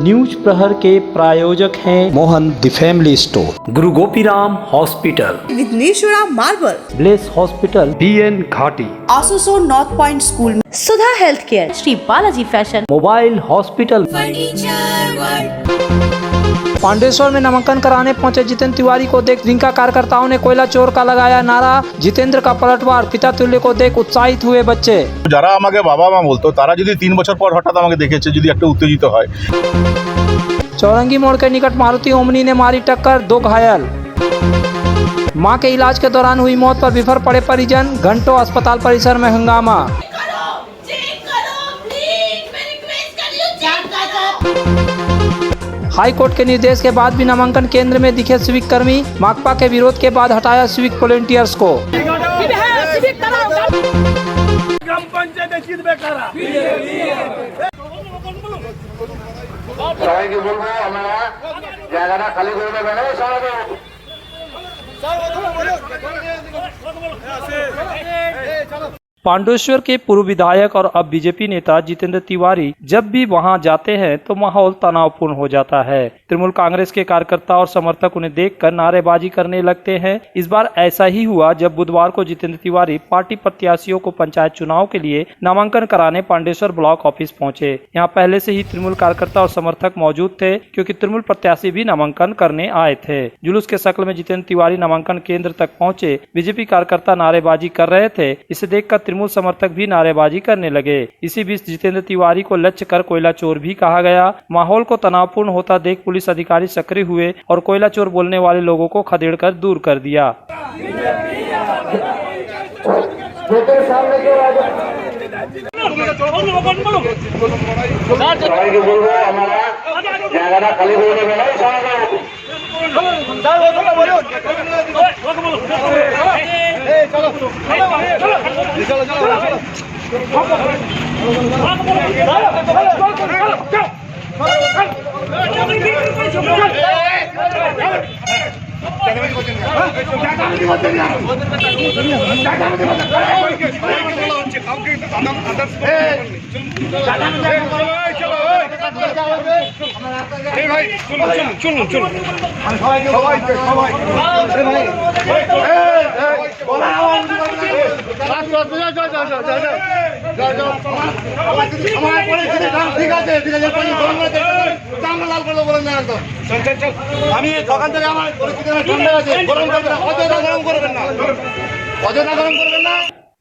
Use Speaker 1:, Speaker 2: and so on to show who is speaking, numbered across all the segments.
Speaker 1: News प्रहर के प्रायोजक हैं Mohan the family store, Guru Gopiram hospital,
Speaker 2: Vighneshwara marble,
Speaker 1: bless hospital, BN Ghati,
Speaker 2: आसोसो north point school, Sudha health care, Shri Balaji fashion,
Speaker 1: mobile hospital. Pandeshwar में नामांकन कराने पहुंचे जितेंद्र तिवारी को देख जिनका कार्यकर्ताओं ने कोयला चोर का लगाया नारा। जितेंद्र का पलटवार, पिता तुल्य को देख उत्साहित हुए बच्चे।
Speaker 3: যারা আমাকে বাবা মা বলতো তারা যদি 3 বছর পর হঠাৎ আমাকে দেখেছে যদি একটা উত্তেজিত হয়।
Speaker 1: चौरंगी मोड़ के निकट मारुति ओमनी ने मारी टक्कर, 2 घायल। मां के इलाज के दौरान हुई मौत पर बिफर पड़े परिजन, घंटों अस्पताल परिसर में हंगामा। हाई कोर्ट के निर्देश के बाद भी नामांकन केंद्र में दिखे सिविक कर्मी, माकपा के विरोध के बाद हटाया सिविक वॉलंटियर्स को। पांडेश्वर के पूर्व विधायक और अब बीजेपी नेता जितेंद्र तिवारी जब भी वहां जाते हैं तो माहौल तनावपूर्ण हो जाता है। तृणमूल कांग्रेस के कार्यकर्ता और समर्थक उन्हें देखकर नारेबाजी करने लगते हैं। इस बार ऐसा ही हुआ जब बुधवार को जितेंद्र तिवारी पार्टी प्रत्याशियों को पंचायत चुनाव के लिए नामांकन कराने पांडेश्वर ब्लॉक ऑफिस पहुंचे। यहाँ पहले से ही तृणमूल कार्यकर्ता और समर्थक मौजूद थे क्योंकि तृणमूल प्रत्याशी भी नामांकन करने आए थे। जुलूस के शक्ल में जितेंद्र तिवारी नामांकन केंद्र तक पहुंचे। बीजेपी कार्यकर्ता नारेबाजी कर रहे थे। इसे देखकर तृणमूल समर्थक भी नारेबाजी करने लगे। इसी बीच जितेंद्र तिवारी को लक्ष्य कर कोयला चोर भी कहा गया। माहौल को तनावपूर्ण होता देख पुलिस अधिकारी सक्रिय हुए और कोयला चोर बोलने वाले लोगों को खदेड़कर दूर कर दिया।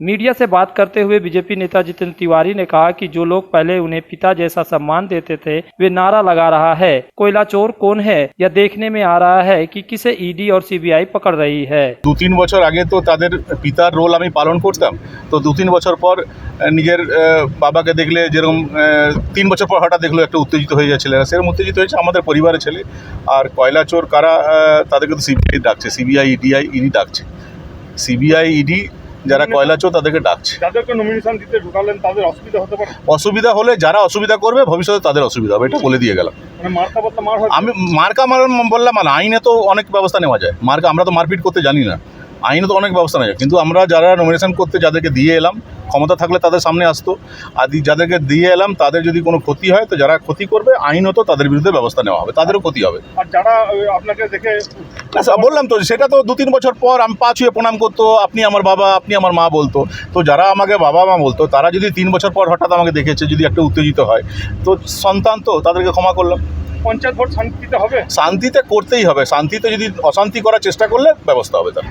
Speaker 1: मीडिया से बात करते हुए बीजेपी नेता जितेंद्र तिवारी ने कहा कि जो लोग पहले उन्हें पिता जैसा सम्मान देते थे वे नारा लगा रहा है कोयला चोर कौन है, यह देखने में आ रहा है कि किसे ईडी और सीबीआई पकड़ रही है।
Speaker 3: 2-3 বছর আগে তো তাদের পিতার রোল আমি পালন করতাম, তো 2-3 বছর পর নিজের বাবাকে দেখলে যেরকম 3 বছর পর হঠাৎ দেখলো একটা উত্তেজিত হয়ে যাচ্ছিল, সেরকম উত্তেজিত হয়েছে আমাদের পরিবারের ছেলে। আর কয়লা চোর কারা তাদেরকে তো সিবিআই ডাকছে, সিবিআই ইডি ডাকছে, সিবিআই ইডি যারা কয়লা চোর তাদেরকে ডাকছে। যাদেরকে নমিনেশন দিতে ঢুকালেন তাদের অসুবিধা হতে পারে, অসুবিধা হলে যারা অসুবিধা করবে ভবিষ্যতে তাদের অসুবিধা হবে, এটা বলে দিয়ে গেলাম। আমি মার্কা বললাম না, আইনে তো অনেক ব্যবস্থা নেওয়া যায়। মার্কা আমরা তো মারপিট করতে জানি না, আইনে তো অনেক ব্যবস্থা নেওয়া যায়, কিন্তু আমরা যারা নমিনেশন করতে যাদেরকে দিয়ে এলাম ক্ষমতা থাকলে তাদের সামনে আসতো, আর যাদেরকে দিয়ে এলাম তাদের যদি কোনো ক্ষতি হয় তো যারা ক্ষতি করবে আইনত তাদের বিরুদ্ধে ব্যবস্থা নেওয়া হবে, তাদেরও ক্ষতি হবে। আর যারা আপনাকে দেখে বললাম তো সেটা তো 2-3 বছর পর আমি পা ছুঁয়ে প্রণাম করতো, আপনি আমার বাবা আপনি আমার মা বলতো, তো যারা আমাকে বাবা মা বলতো তারা যদি 3 বছর পর হঠাৎ আমাকে দেখেছে যদি একটা উত্তেজিত হয় তো সন্তান তো তাদেরকে ক্ষমা করলাম। পঞ্চায়েত ভোট শান্তিতে হবে, শান্তিতে করতেই হবে, শান্তিতে যদি অশান্তি করার চেষ্টা করলে ব্যবস্থা হবে তার।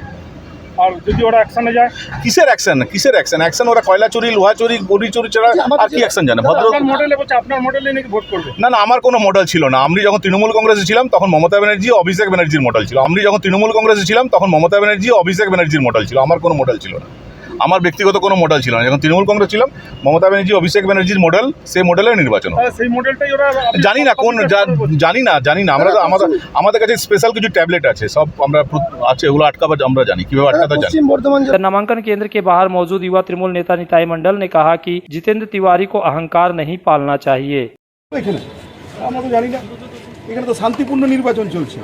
Speaker 3: আর যদি ওরা অ্যাকশনে যায়, কিসের অ্যাকশন ওরা কয়লা চুরি লোহা চুরি গড়ি চুরি ছাড়া আর কি অ্যাকশন জানে? ভদ্র মডেলে বলছে আপনার মডেলে নাকি ভোট করবে। না আমার কোনো মডেল ছিল না। আমি যখন তৃণমূল কংগ্রেসে ছিলাম তখন মমতা ব্যানার্জি অভিষেক ব্যানার্জির মডেল ছিল। আমার কোনো মডেল ছিল না, আমার ব্যক্তিগত কোনো মডেল ছিল না। যখন তৃণমূল কংগ্রেস ছিলাম মমতা ব্যানার্জি অভিষেক ব্যানার্জির মডেল, সেই মডেলের নির্বাচন। সেই মডেলটাই ওরা জানি না কোন, জানি না আমরা আমাদের কাছে স্পেশাল কিছু ট্যাবলেট আছে, সব আমরা আছে ওগুলো আটকাবার আমরা জানি কিভাবে আটকাতে জানি।
Speaker 1: नामांकन केंद्र के बाहर मौजूद युवा तृणमूल नेता निताई मंडल ने कहा कि जितेंद्र तिवारी को अहंकार नहीं पालना चाहिए।
Speaker 4: আমরা তো জানি না, এখানে তো শান্তিপূর্ণ নির্বাচন চলছে।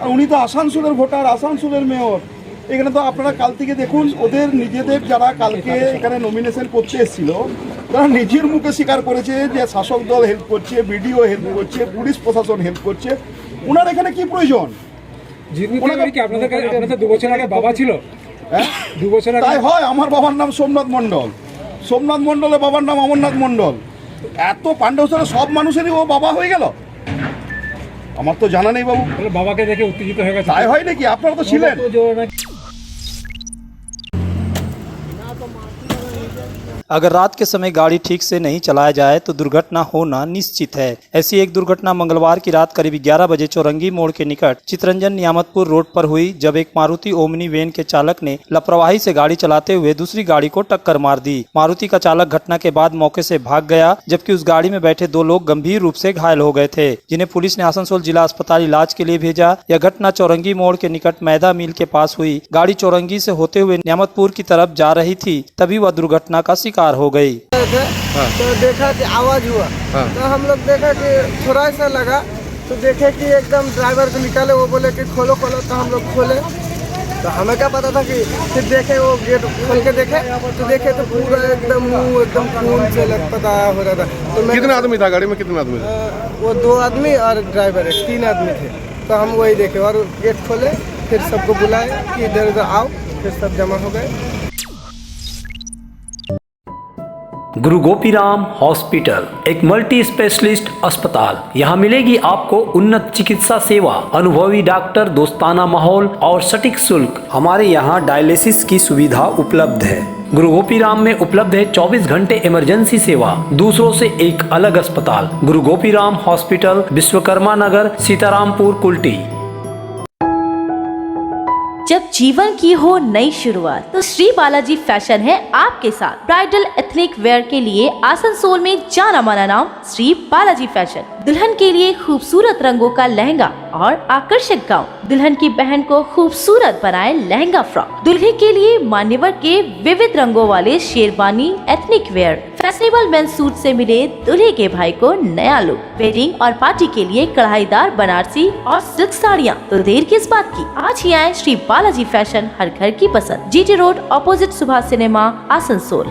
Speaker 4: আর উনি তো আসানসোলের ভোটার, আসানসোলের মেয়র, এখানে তো আপনারা কাল থেকে দেখুন ওদের নিজেদের যারা কালকে এখানে নমিনেশন করতে এসেছিল তারা নিজের মুখে স্বীকার করেছে যে শাসক দল হেল্প করছে, বিডিও হেল্প করছে, পুলিশ প্রশাসন হেল্প করছে। ওনার এখানে কি প্রয়োজন?
Speaker 5: আপনাদের 2 বছর আগে বাবা ছিল,
Speaker 4: হ্যাঁ
Speaker 5: 2 বছর আগে
Speaker 4: তাই হয়। আমার বাবার নাম সোমনাথ মণ্ডল, সোমনাথ মণ্ডলের বাবার নাম অমরনাথ মণ্ডল। এত পাণ্ডবসরের সব মানুষেরই ও বাবা হয়ে গেল? আমার তো জানা নেই বাবু।
Speaker 5: বাবাকে দেখে উত্তেজিত হয়ে গেছে।
Speaker 4: তাই হয় নাকি? আপনারা তো ছিলেন।
Speaker 1: अगर रात के समय गाड़ी ठीक से नहीं चलाया जाए तो दुर्घटना होना निश्चित है। ऐसी एक दुर्घटना मंगलवार की रात करीब 11 बजे चौरंगी मोड़ के निकट चितरंजन नियामतपुर रोड पर हुई, जब एक मारुति ओमनी वैन के चालक ने लापरवाही से गाड़ी चलाते हुए दूसरी गाड़ी को टक्कर मार दी। मारुति का चालक घटना के बाद मौके से भाग गया, जबकि उस गाड़ी में बैठे 2 लोग गंभीर रूप से घायल हो गए थे, जिन्हें पुलिस ने आसनसोल जिला अस्पताल इलाज के लिए भेजा। यह घटना चौरंगी मोड़ के निकट मैदा मिल के पास हुई। गाड़ी चौरंगी से होते हुए नियामतपुर की तरफ जा रही थी, तभी वह दुर्घटना का शिकार हो गई।
Speaker 6: तो देखा कि आवाज हुआ, तो हम लोग देखा कि थोड़ा सा लगा, तो देखे कि एकदम ड्राइवर को निकाले, वो बोले कि खोलो खोलो, तो हम लोग खोले। तो हमें क्या पता था कि फिर देखे वो गेट खोल के देखे, तो देखे तो पूरा एकदम मुंह एकदम खून से लटपटा हो रहा था। तो
Speaker 7: कितने आदमी था गाड़ी में? कितने आदमी थे?
Speaker 6: वो 2 आदमी और ड्राइवर 3 आदमी थे। तो हम वही देखे और गेट खोले, फिर सबको बुलाए कि इधर उधर आओ, फिर सब जमा हो गए।
Speaker 8: गुरु गोपीराम हॉस्पिटल एक मल्टी स्पेशलिस्ट अस्पताल। यहाँ मिलेगी आपको उन्नत चिकित्सा सेवा, अनुभवी डॉक्टर, दोस्ताना माहौल और सटीक शुल्क। हमारे यहाँ डायलिसिस की सुविधा उपलब्ध है। गुरु गोपीराम में उपलब्ध है 24 घंटे इमरजेंसी सेवा, दूसरों से एक अलग अस्पताल। गुरु गोपीराम हॉस्पिटल, विश्वकर्मा नगर, सीतारामपुर, कुल्टी।
Speaker 2: जब जीवन की हो नई शुरुआत तो श्री बालाजी फैशन है आपके साथ। ब्राइडल एथनिक वेयर के लिए आसनसोल में जाना माना नाम श्री बालाजी फैशन। दुल्हन के लिए खूबसूरत रंगों का लहंगा और आकर्षक गाउन, दुल्हन की बहन को खूबसूरत बनाए लहंगा फ्रॉक, दुल्हे के लिए मान्यवर के विविध रंगों वाले sherwani ethnic wear, fashionable main suit से मिले दूल्हे के भाई को नया लुक, वेडिंग और पार्टी के लिए कढ़ाईदार बनारसी और सिल्क साड़ियाँ। तो देर किस बात की, आज ही आए श्री बालाजी फैशन, हर घर की पसंद, GT road opposite Subhash cinema, Asansol.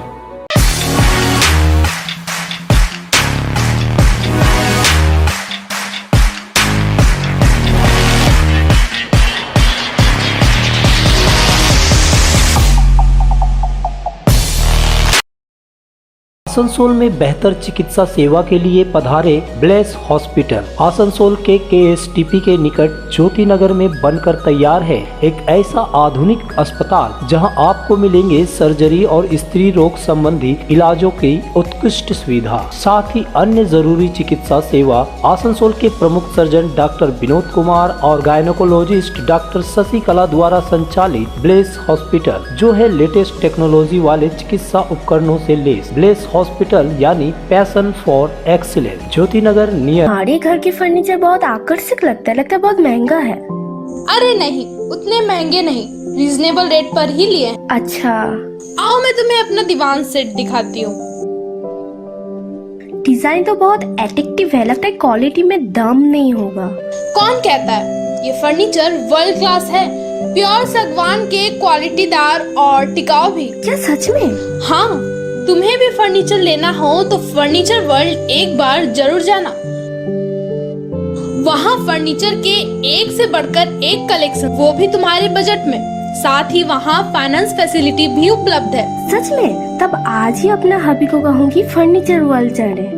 Speaker 9: Asansol में बेहतर चिकित्सा सेवा के लिए पधारे ब्लेस हॉस्पिटल। आसनसोल के KSTP के निकट ज्योति नगर में बनकर तैयार है एक ऐसा आधुनिक अस्पताल जहां आपको मिलेंगे सर्जरी और स्त्री रोग संबंधी इलाजों की उत्कृष्ट सुविधा, साथ ही अन्य जरूरी चिकित्सा सेवा। आसनसोल के प्रमुख सर्जन डॉक्टर विनोद कुमार और गायनोकोलॉजिस्ट डॉक्टर शशिकला द्वारा संचालित ब्लेस हॉस्पिटल, जो है लेटेस्ट टेक्नोलॉजी वाले चिकित्सा उपकरणों से लेस। ब्लेस हॉस्पिटल यानी passion for excellence, Jyoti Nagar near.
Speaker 10: हमारे घर के फर्नीचर बहुत आकर्षक लगता है बहुत महंगा है।
Speaker 11: अरे नहीं, उतने महंगे नहीं, रीजनेबल रेट पर ही लिए।
Speaker 10: अच्छा,
Speaker 11: आओ मैं तुम्हें अपना दीवान सेट दिखाती हूँ।
Speaker 10: डिजाइन तो बहुत एट्रैक्टिव है, लगता है क्वालिटी में दम नहीं होगा।
Speaker 11: कौन कहता है? ये फर्नीचर वर्ल्ड क्लास है, प्योर सागवान के, क्वालिटीदार और टिकाऊ भी।
Speaker 10: क्या सच में?
Speaker 11: हाँ, तुम्हें भी फर्नीचर लेना हो तो फर्नीचर वर्ल्ड एक बार जरूर जाना। वहाँ फर्नीचर के एक से बढ़कर एक कलेक्शन, वो भी तुम्हारे बजट में। साथ ही वहाँ फाइनेंस फैसिलिटी भी उपलब्ध है।
Speaker 10: सच में? तब आज ही अपना हबी को कहूँगी फर्नीचर वर्ल्ड चढ़े।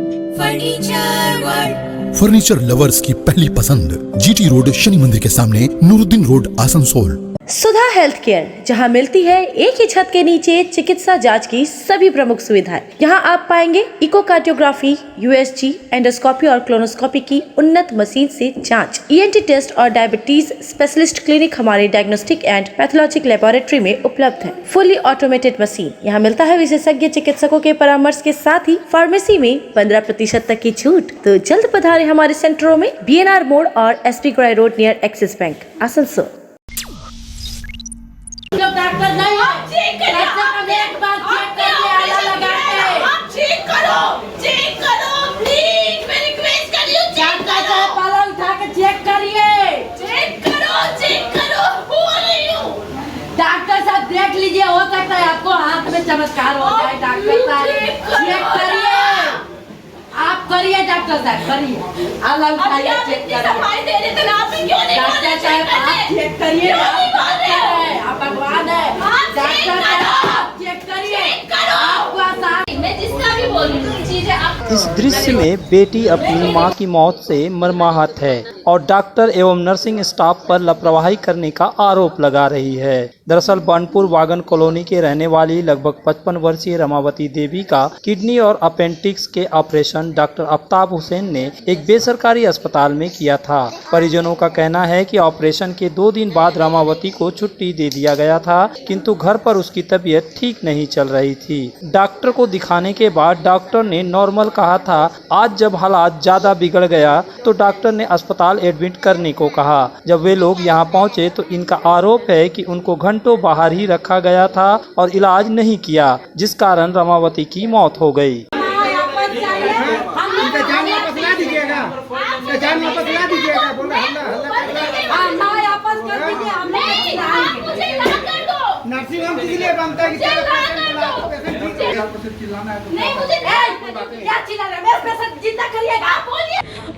Speaker 12: फर्नीचर लवर्स की पहली पसंद, GT रोड शनि मंदिर के सामने, नूरुद्दीन रोड, आसनसोल।
Speaker 2: सुधा हेल्थ केयर, जहां मिलती है एक ही छत के नीचे चिकित्सा जांच की सभी प्रमुख सुविधाएं। यहां आप पाएंगे इकोकार्डियोग्राफी, USG, एंडोस्कोपी और क्लोनोस्कोपी की उन्नत मशीन से जांच, ENT टेस्ट और डायबिटीज स्पेशलिस्ट क्लिनिक हमारे डायग्नोस्टिक एंड पैथोलॉजिक लेबोरेटरी में उपलब्ध है। Fully automated machine. यहां मिलता है विशेषज्ञ चिकित्सकों के परामर्श के साथ ही फार्मेसी में 15% तक की छूट। तो जल्द पधारे हमारे सेंटरों में, BNR मोड़ और SP ग्राई road near Axis Bank, Asansol.
Speaker 11: Doctor नहीं है, चेक करो, एक बार चेक करके आला लगाते हैं। चेक करो प्लीज, मैं रिक्वेस्ट कर रही हूँ, चेक करो। पाला उठा के चेक करिए। चेक करो, बोल रही हूँ। चमत्कार हो जाए डॉक्टर साहब, चेक करिए, आप करिए डॉक्टर साहब, करिए, आला उठाइए, चेक करिए, डॉक्टर साहब आप चेक करिए, आप भगवान है, डॉक्टर साहब आप चेक करिए, आपको आसान, मैं जिसका भी बोलूँ चीजें आप।
Speaker 1: इस दृश्य में बेटी अपनी मां की मौत से मर्माहत है और डॉक्टर एवं नर्सिंग स्टाफ पर लापरवाही करने का आरोप लगा रही है। दरअसल बानपुर वागन कॉलोनी के रहने वाली लगभग 55 वर्षीय रमावती देवी का किडनी और अपेंडिक्स के ऑपरेशन डॉक्टर आफ्ताब हुसैन ने एक बेसरकारी अस्पताल में किया था। परिजनों का कहना है कि ऑपरेशन के 2 दिन बाद रमावती को छुट्टी दे दिया गया था, किंतु घर पर उसकी तबीयत ठीक नहीं चल रही थी। डॉक्टर को दिखाने के बाद डॉक्टर ने नॉर्मल कहा था। आज जब हालात ज्यादा बिगड़ गया तो डॉक्टर ने अस्पताल एडमिट करने को कहा। जब वे लोग यहां पहुंचे तो इनका आरोप है कि उनको घंटों बाहर ही रखा गया था और इलाज नहीं किया, जिस कारण रमावती की मौत हो गई।
Speaker 6: नर्सिंग होम इसलिए बनता है कि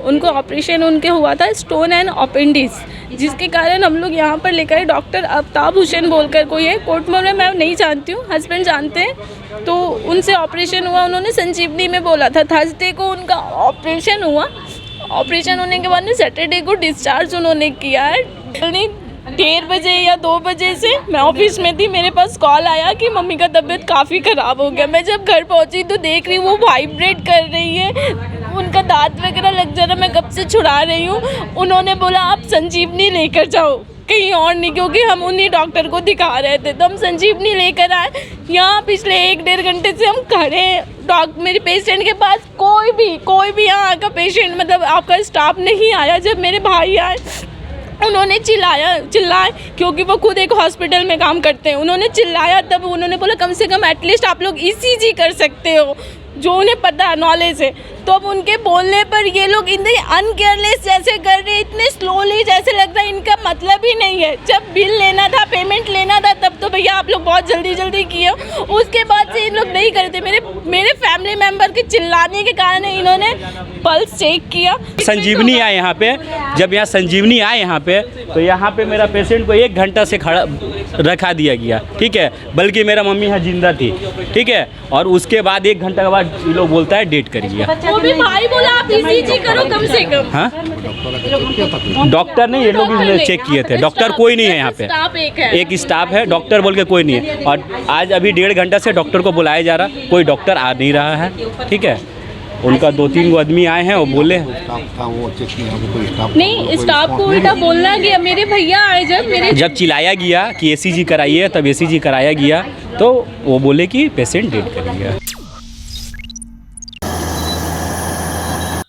Speaker 10: उनको ऑपरेशन उनके हुआ था स्टोन एंड अपेंडिक्स, जिसके कारण हम लोग यहाँ पर लेकर डॉक्टर आफ्ताब हुसैन बोलकर कोई है, कोर्ट में मैं नहीं जानती हूँ, हस्बैंड जानते हैं। तो उनसे ऑपरेशन हुआ, उन्होंने संजीवनी में बोला था। थर्सडे को उनका ऑपरेशन हुआ, ऑपरेशन होने के बाद में सैटरडे को डिस्चार्ज उन्होंने किया है। 1:30 बजे या 2 बजे से मैं ऑफिस में थी, मेरे पास कॉल आया कि मम्मी का तबीयत काफ़ी ख़राब हो गया। मैं जब घर पहुंची तो देख रही वो वाइब्रेट कर रही है, उनका दांत वगैरह लग जा रहा, मैं कब से छुड़ा रही हूँ। उन्होंने बोला आप संजीवनी लेकर जाओ, कहीं और नहीं, क्योंकि हम उन्हीं डॉक्टर को दिखा रहे थे। तो हम संजीवनी लेकर आए। यहाँ पिछले 1-1.5 घंटे से हम खड़े हैं। मेरे पेशेंट के पास कोई भी यहाँ का पेशेंट मतलब आपका स्टाफ नहीं आया। जब मेरे भाई आए उन्होंने चिल्लाए, क्योंकि वो खुद एक हॉस्पिटल में काम करते हैं। उन्होंने चिल्लाया, तब उन्होंने बोला कम से कम एटलीस्ट आप लोग ECG कर सकते हो, जो उन्हें पता है, नॉलेज है। तो अब उनके बोलने पर ये लोग इतने अनकेयरलेस जैसे कर रहे, इतने स्लोली जैसे लग रहा है इनका मतलब ही नहीं है। जब बिल लेना था, पेमेंट लेना था, तब तो भैया आप लोग बहुत जल्दी किए, उसके बाद से इन लोग नहीं करे थे। मेरे फैमिली मेंबर के चिल्लाने के कारण इन्होंने पल्स चेक किया।
Speaker 13: संजीवनी आए यहाँ पे, जब यहाँ संजीवनी आए यहाँ पे, तो यहाँ पे मेरा पेशेंट को 1 घंटा से खड़ा रखा दिया गया, ठीक है, बल्कि मेरा मम्मी यहाँ जिंदा थी, ठीक है। और उसके बाद 1 घंटा के बाद ये लोग बोलता है डेट करिए।
Speaker 10: वो भी भाई बोला आप ECG करो कम से कम।
Speaker 13: हाँ, डॉक्टर नहीं, ये लोग चेक किए थे। डॉक्टर कोई नहीं है यहाँ पे, एक स्टाफ है, डॉक्टर बोल के कोई नहीं है। और आज अभी 1.5 घंटा से डॉक्टर को बुलाया जा रहा, कोई डॉक्टर आ नहीं रहा है, ठीक है। उनका 2-3 आदमी आए हैं, वो बोले
Speaker 10: नहीं, स्टाफ को उल्टा बोलना गया। मेरे भैया आए जब
Speaker 13: चिल्लाया गया कि ECG कराइए, तब ECG कराया गया, तो वो बोले कि पेशेंट डेट करिए।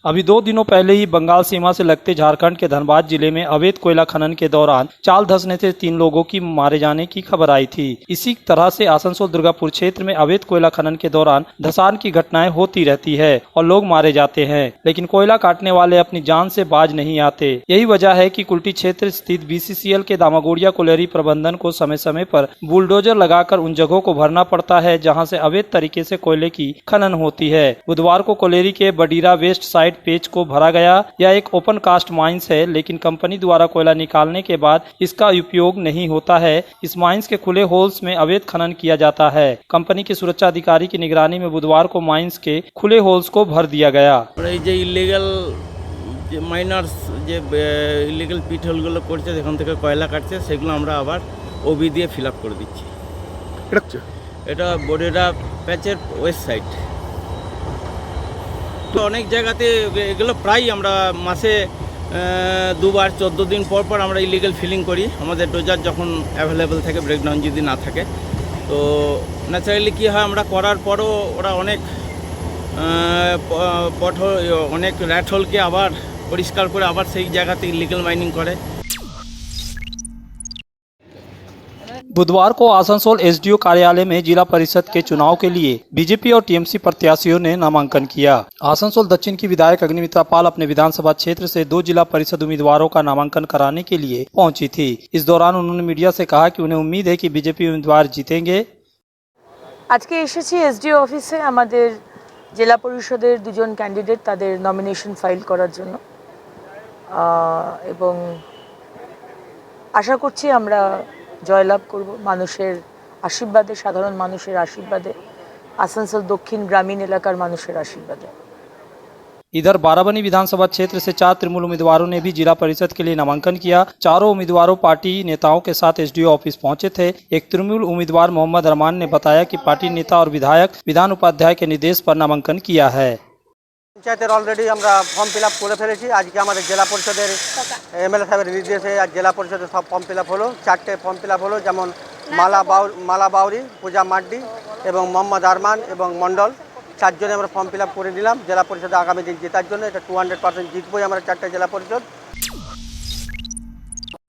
Speaker 1: अभी 2 दिनों पहले ही बंगाल सीमा से लगते झारखंड के धनबाद जिले में अवैध कोयला खनन के दौरान चाल धंसने से 3 लोगों की मारे जाने की खबर आई थी। इसी तरह से आसनसोल दुर्गापुर क्षेत्र में अवैध कोयला खनन के दौरान धसान की घटनाएं होती रहती है और लोग मारे जाते हैं, लेकिन कोयला काटने वाले अपनी जान से बाज नहीं आते। यही वजह है कि कुल्टी क्षेत्र स्थित BCCL के दामागोड़िया कोयलरी प्रबंधन को समय समय पर बुलडोजर लगाकर उन जगहों को भरना पड़ता है जहाँ से अवैध तरीके से कोयले की खनन होती है। बुधवार को कोयलेरी के बडीरा वेस्ट साइड पेज को भरा गया। यह एक ओपन कास्ट माइंस है, लेकिन कंपनी द्वारा कोयला निकालने के बाद इसका उपयोग नहीं होता है। इस माइंस के खुले होल्स में अवैध खनन किया जाता है। कंपनी के सुरक्षा अधिकारी की निगरानी में बुधवार को माइंस के खुले होल्स को भर दिया गया।
Speaker 6: इलीगल माइनार्स इलीगल पिट होलগুলো করছে, সেখান থেকে কয়লা কাটছে, সেগুলো আমরা আবার OB দিয়ে ফিল আপ করে দিচ্ছি। এটা বডেরা প্যাচের ওয়েস্ট সাইড। তো অনেক জায়গাতে এগুলো প্রায় আমরা মাসে 2 বার 14 দিন পর আমরা ইলিগাল ফিলিং করি। আমাদের ডোজার যখন অ্যাভেলেবেল থাকে, ব্রেকডাউন যদি না থাকে, তো ন্যাচারালি কী হয়, আমরা করার পরও ওরা অনেক অনেক র্যাটহোলকে আবার পরিষ্কার করে আবার সেই জায়গাতে ইলিগাল মাইনিং করে।
Speaker 1: बुधवार को आसनसोल SDO कार्यालय में जिला परिषद के चुनाव के लिए बीजेपी और TMC प्रत्याशियों ने नामांकन किया। आसनसोल दक्षिण की विधायक अग्निमित्रा पाल अपने विधानसभा क्षेत्र से 2 जिला परिषद उम्मीदवारों का नामांकन कराने के लिए पहुंची थी। इस दौरान उन्होंने मीडिया से कहा कि उन्हें उम्मीद है कि बीजेपी उम्मीदवार जीतेंगे।
Speaker 11: আজকে এসেছি এসডিও অফিসে আমাদের জেলা পরিষদের দুজন ক্যান্ডিডেট তাদের নমিনেশন ফাইল করার জন্য এবং আশা করছি আমরা জয়লাভ করব মানুষের আশীর্বাদে, সাধারণ মানুষের আশীর্বাদে, আসানসোল দক্ষিণ গ্রামীণ এলাকার মানুষের আশীর্বাদে।
Speaker 1: इधर बाराबनी विधानसभा क्षेत्र से 4 तृणमूल उम्मीदवारों ने भी जिला परिषद के लिए नामांकन किया। चारों उम्मीदवारों पार्टी नेताओं के साथ एसडीओ ऑफिस पहुंचे थे। एक तृणमूल उम्मीदवार मोहम्मद अरमान ने बताया कि पार्टी नेता और विधायक विधान उपाध्याय के निर्देश पर नामांकन किया है।
Speaker 6: पंचायतेर अलरेडी আমরা ফর্ম ফিল আপ করে ফেলেছি। আজকে আমাদের জেলা পরিষদের এমএলএ সাহেবের নির্দেশে আজ জেলা পরিষদের সব ফর্ম ফিল আপ হলো। 4টে ফর্ম ফিল আপ হলো, যেমন মালা বাউরি, পূজা মাড্ডি এবং মোহাম্মদ আরমান এবং মন্ডল, 4 জনে আমরা ফর্ম ফিল আপ করে নিলাম জেলা পরিষদে আগামী দিন জেতার জন্য। এটা 200% জিতবই আমরা 4টে জেলা পরিষদ।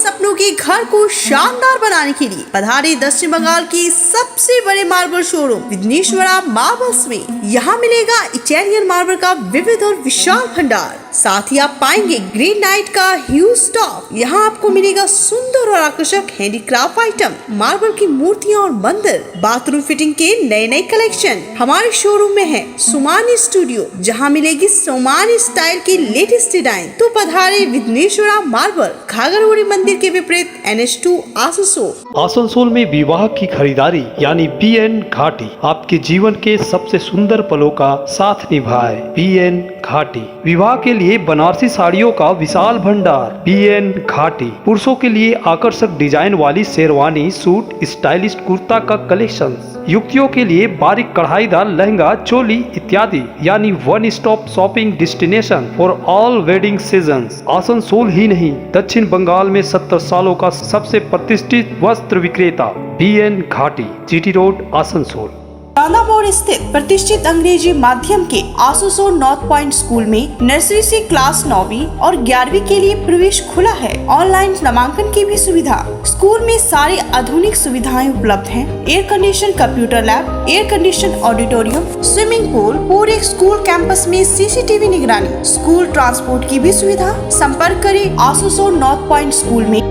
Speaker 14: सपनों के घर को शानदार बनाने के लिए पधारे दक्षिण बंगाल की सबसे बड़े मार्बल शोरूम विघ्नेश्वरा मार्बल्स में। यहाँ मिलेगा इटालियन मार्बल का विविध और विशाल भंडार, साथ ही आप पाएंगे ग्रेनाइट का ह्यूज स्टॉक। यहाँ आपको मिलेगा सुंदर और आकर्षक हैंडीक्राफ्ट आइटम, मार्बल की मूर्तियाँ और मंदिर, बाथरूम फिटिंग के नए नए कलेक्शन। हमारे शोरूम में है सोमानी स्टूडियो, जहाँ मिलेगी सोमानी स्टाइल की लेटेस्ट डिजाइन। तो पधारे विघ्नेश्वरा मार्बल, घाघरबुड़ी मंदिर के विपरीत NH2 आसनसोल।
Speaker 9: आसनसोल में विवाह की खरीदारी यानी BN घाटी आपके जीवन के सबसे सुंदर पलों का साथ निभाए। BN घाटी विवाह के लिए बनारसी साड़ियों का विशाल भंडार। BN घाटी पुरुषों के लिए आकर्षक डिजाइन वाली शेरवानी, सूट, स्टाइलिश कुर्ता का कलेक्शन, युवतियों के लिए बारीक कढ़ाईदार लहंगा, चोली इत्यादि, यानी one stop shopping destination for all wedding seasons. Asansol ही नहीं, दक्षिण बंगाल में 70 सालों का सबसे प्रतिष्ठित वस्त्र विक्रेता BN घाटी, GT रोड, आसनसोल।
Speaker 14: चांदा मोड़ स्थित प्रतिष्ठित अंग्रेजी माध्यम के आसनसोल नॉर्थ पॉइंट स्कूल में नर्सरी से क्लास 9वीं और 11वीं के लिए प्रवेश खुला है। ऑनलाइन नामांकन की भी सुविधा। स्कूल में सारी आधुनिक सुविधाएं उपलब्ध हैं। Air condition computer lab, air condition auditorium, swimming pool, पूरे स्कूल कैंपस में CCTV निगरानी, स्कूल ट्रांसपोर्ट की भी सुविधा। संपर्क करें आसनसोल नॉर्थ पॉइंट स्कूल में।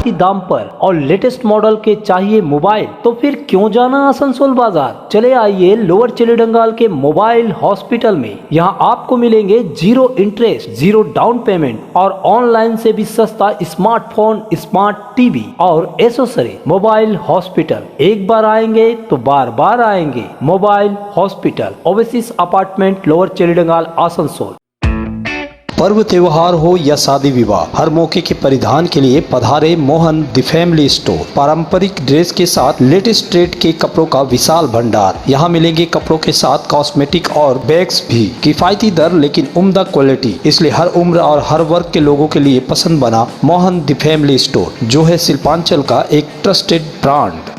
Speaker 9: की दाम पर और लेटेस्ट मॉडल के चाहिए मोबाइल, तो फिर क्यों जाना आसनसोल बाजार। चले आइए लोअर चिलीडंगाल के मोबाइल हॉस्पिटल में। यहाँ आपको मिलेंगे 0 इंटरेस्ट, 0 डाउन पेमेंट और ऑनलाइन से भी सस्ता स्मार्टफोन, स्मार्ट टीवी और एसेसरी। मोबाइल हॉस्पिटल, एक बार आएंगे तो बार बार आएंगे। Mobile hospital, oasis apartment, lower Chilidangal, Asansol. पर्व त्योहार हो या शादी विवाह, हर मौके के परिधान के लिए पधारे मोहन द फैमिली स्टोर। पारंपरिक ड्रेस के साथ लेटेस्ट ट्रेड के कपड़ों का विशाल भंडार। यहाँ मिलेंगे कपड़ों के साथ कॉस्मेटिक और बैग्स भी। किफायती दर लेकिन उम्दा क्वालिटी, इसलिए हर उम्र और हर वर्ग के लोगों के लिए पसंद बना मोहन द फैमिली स्टोर, जो है शिल्पांचल का एक ट्रस्टेड ब्रांड।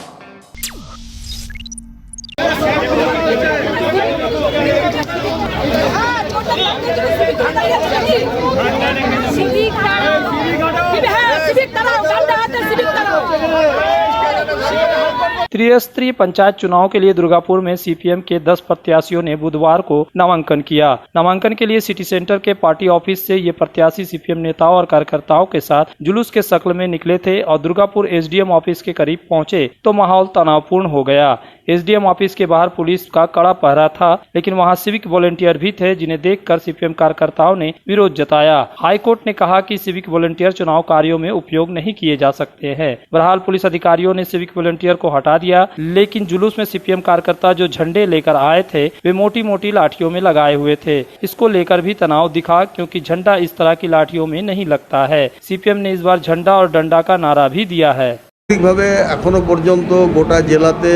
Speaker 1: त्रिस्तरीय पंचायत चुनाव के लिए दुर्गापुर में CPM के 10 प्रत्याशियों ने बुधवार को नामांकन किया। नामांकन के लिए सिटी सेंटर के पार्टी ऑफिस से ये प्रत्याशी CPM नेताओं और कार्यकर्ताओं के साथ जुलूस के शक्ल में निकले थे और दुर्गापुर SDM ऑफिस के करीब पहुंचे तो माहौल तनावपूर्ण हो गया। SDM ऑफिस के बाहर पुलिस का कड़ा पहरा था, लेकिन वहां सिविक वॉलंटियर भी थे, जिन्हें देखकर CPM कार्यकर्ताओं ने विरोध जताया। हाईकोर्ट ने कहा कि सिविक वॉलंटियर चुनाव कार्यों में उपयोग नहीं किए जा सकते हैं। बहरहाल पुलिस अधिकारियों ने सिविक वॉलंटियर को हटा दिया, लेकिन जुलूस में CPM कार्यकर्ता जो झंडे लेकर आए थे वे मोटी मोटी लाठियों में लगाए हुए थे। इसको लेकर भी तनाव दिखा, क्योंकि झंडा इस तरह की लाठियों में नहीं लगता है। CPM ने इस बार झंडा और डंडा का नारा भी दिया है।
Speaker 15: ঠিকভাবে এখনো পর্যন্ত গোটা জেলাতে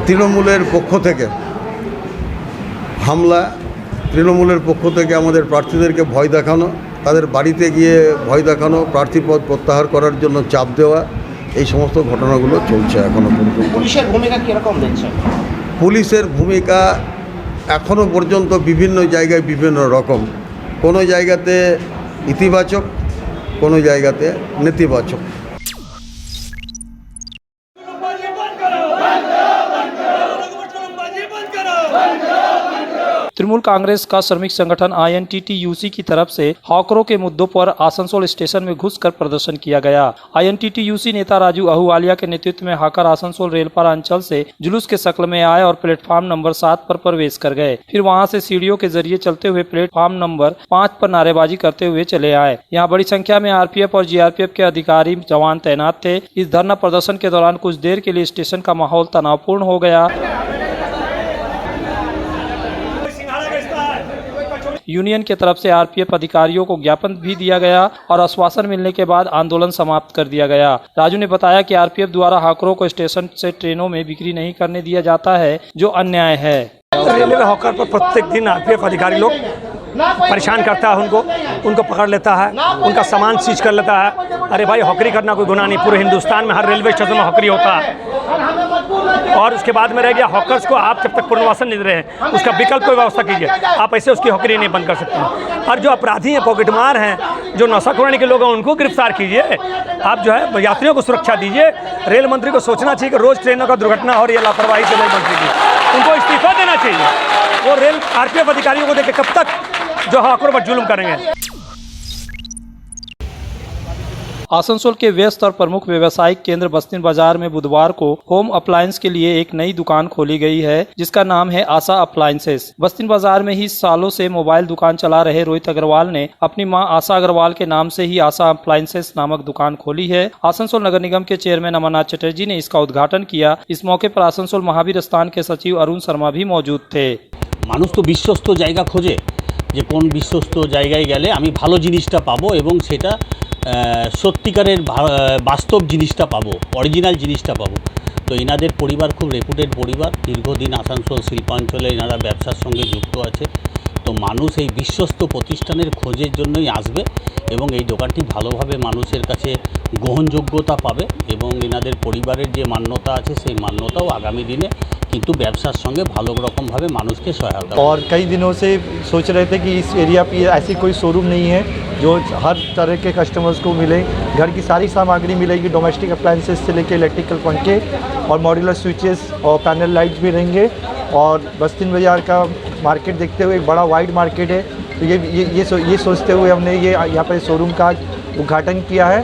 Speaker 15: তৃণমূলের পক্ষ থেকে হামলা, তৃণমূলের পক্ষ থেকে আমাদের প্রার্থীদেরকে ভয় দেখানো, তাদের বাড়িতে গিয়ে ভয় দেখানো, প্রার্থীপদ প্রত্যাহার করার জন্য চাপ দেওয়া, এই সমস্ত ঘটনাগুলো চলছে এখনো পর্যন্ত।
Speaker 16: পুলিশের ভূমিকা কীরকম দেখছেন?
Speaker 15: পুলিশের ভূমিকা এখনো পর্যন্ত বিভিন্ন জায়গায় বিভিন্ন রকম, কোনো জায়গাতে ইতিবাচক, কোনো জায়গাতে নেতিবাচক।
Speaker 1: तृणमूल कांग्रेस का श्रमिक संगठन INTTUC की तरफ से हॉकरों के मुद्दों पर आसनसोल स्टेशन में घुसकर प्रदर्शन किया गया। INTTUC नेता राजू अहूवालिया के नेतृत्व में हाकर आसनसोल रेलपारा अंचल से जुलूस के शक्ल में आए और प्लेटफार्म नंबर 7 पर प्रवेश कर गए। फिर वहां से सीढ़ियों के जरिए चलते हुए प्लेटफार्म नंबर 5 पर नारेबाजी करते हुए चले आए। यहाँ बड़ी संख्या में RPF और GRPF के अधिकारी जवान तैनात थे। इस धरना प्रदर्शन के दौरान कुछ देर के लिए स्टेशन का माहौल तनावपूर्ण हो गया। यूनियन की तरफ से RPF अधिकारियों को ज्ञापन भी दिया गया और आश्वासन मिलने के बाद आंदोलन समाप्त कर दिया गया। राजू ने बताया कि RPF द्वारा हॉकरों को स्टेशन से ट्रेनों में बिक्री नहीं करने दिया जाता है, जो अन्याय है।
Speaker 17: रेलवे हॉकर पर प्रत्येक दिन RPF अधिकारी लोग परेशान करता है, उनको पकड़ लेता है, उनका सामान सीज कर लेता है। अरे भाई, हॉकरी करना कोई गुनाह नहीं, पूरे हिंदुस्तान में हर रेलवे स्टेशन में हॉकरी होता है। और उसके बाद में रह गया हॉकर्स को, आप जब तक पुनर्वासन नहीं दे रहे हैं उसका विकल्प कोई व्यवस्था कीजिए। आप ऐसे उसकी हॉकरी नहीं बंद कर सकते। और जो अपराधी हैं, पॉकेटमार हैं, जो नशाखोरी के लोग हैं, उनको गिरफ्तार कीजिए। आप जो है यात्रियों को सुरक्षा दीजिए। रेल मंत्री को सोचना चाहिए कि रोज ट्रेनों का दुर्घटना और ये लापरवाही से रेल मंत्री की, उनको इस्तीफा देना चाहिए। वो रेल RPF अधिकारियों को देख कब तक जो हॉकरों पर जुल्म करेंगे।
Speaker 1: आसनसोल के व्यस्त और प्रमुख व्यावसायिक केंद्र बस्तिन बाजार में बुधवार को होम अप्लायंस के लिए एक नई दुकान खोली गई है, जिसका नाम है आशा अप्लायंसेस। बस्तिन बाजार में ही सालों से मोबाइल दुकान चला रहे रोहित अग्रवाल ने अपनी मां आशा अग्रवाल के नाम से ही आशा अप्लायंसेस नामक दुकान खोली है। आसनसोल नगर निगम के चेयरमैन अमरनाथ चटर्जी ने इसका उद्घाटन किया। इस मौके पर आसनसोल महावीर स्थान के सचिव अरुण शर्मा भी मौजूद थे।
Speaker 13: मानुष तो विश्वस्त जायगा खोजे, যে কোন বিশ্বস্ত জায়গায় গেলে আমি ভালো জিনিসটা পাবো এবং সেটা সত্যিকারের বাস্তব জিনিসটা পাবো, অরিজিনাল জিনিসটা পাবো। তো এনাদের পরিবার খুব রেপুটেড পরিবার, দীর্ঘদিন আসানসোল শিল্পাঞ্চলে এনারা ব্যবসার সঙ্গে যুক্ত আছে। তো মানুষ এই বিশ্বস্ত প্রতিষ্ঠানের খোঁজের জন্যই আসবে এবং এই দোকানটি ভালোভাবে মানুষের কাছে গ্রহণযোগ্যতা পাবে এবং এনাদের পরিবারের যে মান্যতা আছে সেই মান্যতাও আগামী দিনে কিন্তু ব্যবসার সঙ্গে ভালো রকমভাবে মানুষকে সহায়তা।
Speaker 18: और कई दिनों से सोच रहे थे कि इस एरिया पे ऐसी कोई शोरूम नहीं है जो हर तरह के कस्टमर्स को मिले। घर की सारी सामग्री मिलेगी, डोमेस्टिक अप्लायंसेस से लेके इलेक्ट्रिकल पंखे और मॉड्यूलर स्विचेस और पैनल लाइट्स भी रहेंगे। और बस्तिन बाजार का मार्केट देखते हुए एक बड़ा वाइड मार्केट है, तो ये सोचते हुए हमने ये यहाँ पर शोरूम का उद्घाटन किया है।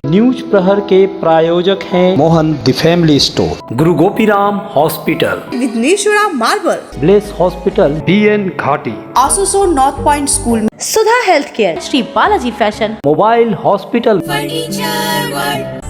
Speaker 9: न्यूज प्रहर के प्रायोजक हैं
Speaker 8: Mohan the family store, Guru Gopiram hospital,
Speaker 14: Vighneshwara marble,
Speaker 9: bless hospital,
Speaker 1: BN Ghati,
Speaker 14: Asansol north point school,
Speaker 2: Sudha health care, Shri Balaji fashion,
Speaker 9: mobile hospital,
Speaker 11: furniture world.